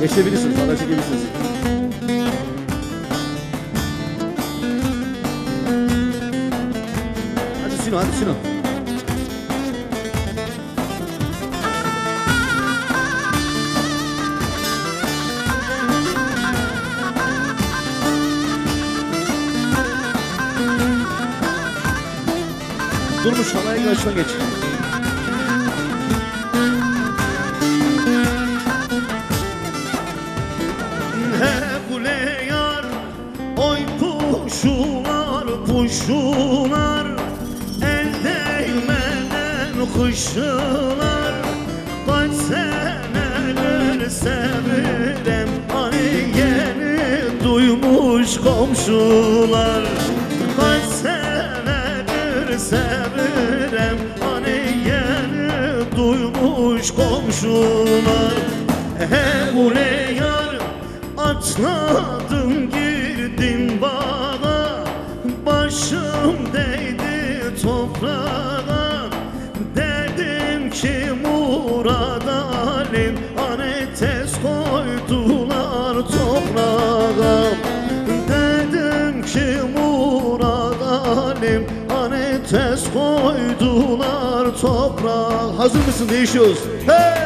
Geçebilirsiniz, hala çekebilirsiniz. Hadi Sino, hadi Sino. Durmuş halaya karşıdan geç. Kule yar, oy puşular, puşular, el değmeden kuşlar. Kaç seneler sevirem, hani yeni duymuş komşular. Kaç seneler sevirem, hani yeni duymuş komşular. Kule yar, atladım girdim bağa, başım değdi toprağa. Dedim ki Murad Alim, hani tez koydular toprağa. Dedim ki Murad Alim, hani tez koydular toprağa. Hazır mısın? Değişiyoruz. Hey!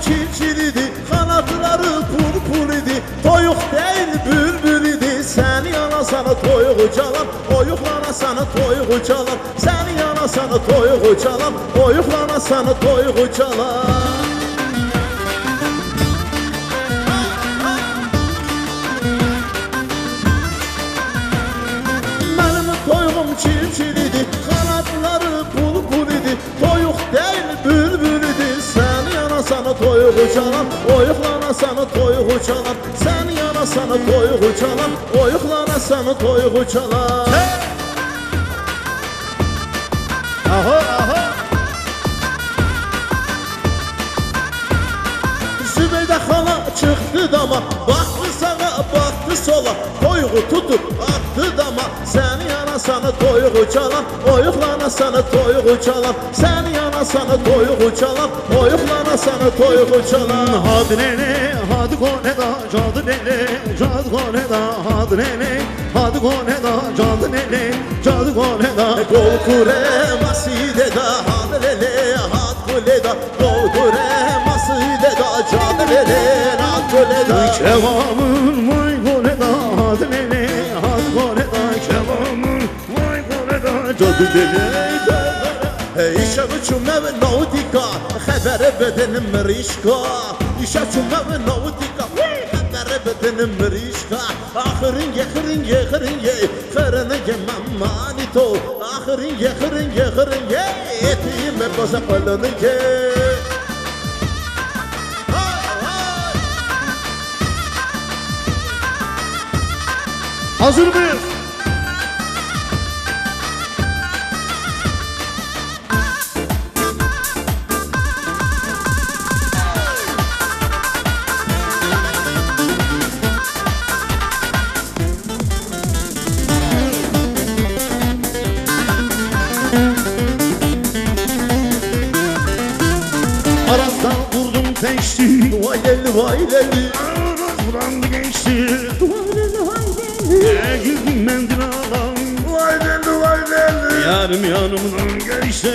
Çirçiridi, kanatları purpur idi. Toyuq değil bülbül idi. Seni yana sana toyuğu çalan, oyuqlana sana toyuğu çalan. Seni yana sana toyuğu çalan, oyuqlana sana toyuğu çalan. Benim toyuğum çirçiridi, kanatları purpur idi. Toyuq değil bülbül idi. Seni yana sana toyuğu çalan, oyuqlana sana toyuğu çalan. Seni yana sana toyuğu çalan, oyuqlana sana toyuğu çalan. Aha, aha. Zübeyde xala çıxdı dama, baxdı sağa, baxdı sola. Toyuğu tutub atdı dama. Səni yana sana toyuğu çalan, oyuqlana sana toyuğu çalan. Səni yana sana toyuğu çalan, oyuqlana sana toyuğu çalan. Hadi nene, hadi koneda, cadı nene, cadı koneda, hadi nene, hadi koneda, cadı nene, cadı koneda. Gol kure masideda, hadi lele, hadi kuleda. Gol kure masideda, cadı lele, hadi kuleda. Kevamın vay koneda, hadi nene, hadi koneda, kevamın vay koneda, cadı nene. İşe uçume ve nautika, xəbəri bedenim rişka. İşe uçume ve nautika, xəbəri bedenim rişka. Axırın ye, xırın ye, xırın ye, xırını yemem manito. Axırın ye, xırın ye, xırın ye, etiyime boza qalını ye. Hazır mıyız? Arazdan vurdum teşti, Vay leli, vay leli. arazdan geçti. Girdim mendil alan, Vay leli, vay leli. yarım yanımdan geçti.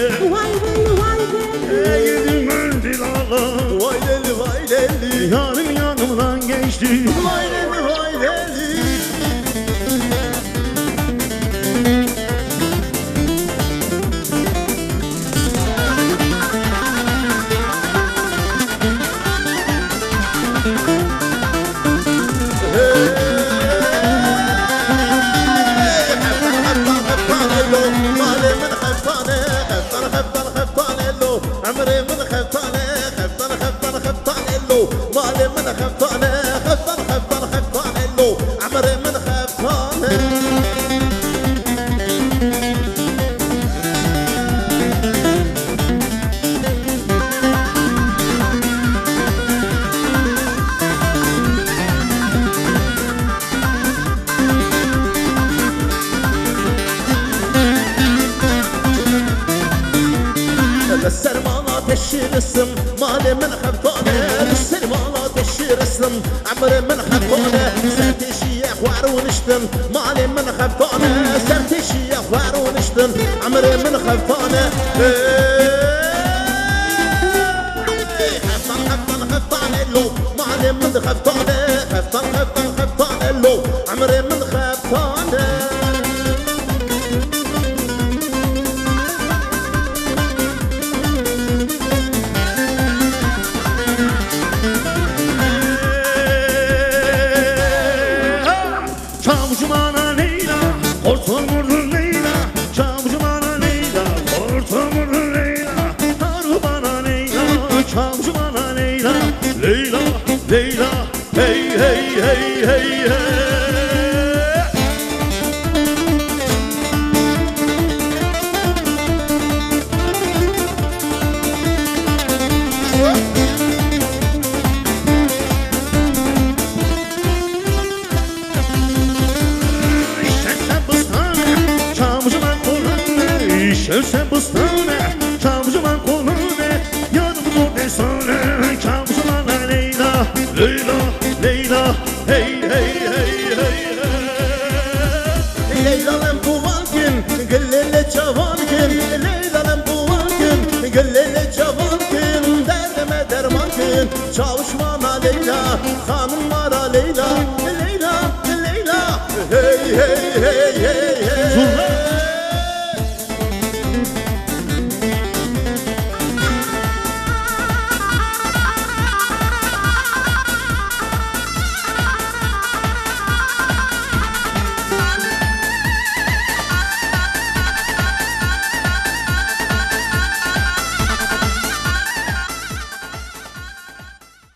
Girdim mendil alan, Vay leli, vay leli. yarım yanımdan geçti. Vay leli, vay leli. عمري من خفتانه له عمري من خفتانه سرمانا تشيرسم مالي من خفتانة سرمانا تشيرسم عمري من خفتانة سرتشي اخوار ونشتم مالي من خفتانة سرتشي اخوار ونشتم عمري من خفتانة خفتان اللو مالي من خفتانة خفتان اللو عمري من خفتانة Çavuşmana Leyla, hortumurlu Leyla. Çavuşmana Leyla, hortumurlu Leyla. Harubana Leyla, çavuşmana Leyla. Leyla, Leyla, hey hey hey hey hey. Şevse bustane, çavuşman kolune, yanımda desane, çavuşmana Leyla, Leyla, Leyla, hey hey hey hey hey. Leyla'nın bu valgin, gillele çavalgin, Leyla'nın bu valgin, gillele çavalgin, derdime dermankın, çavuşmana Leyla, hanımlara Leyla, Leyla, Leyla, hey hey hey hey hey.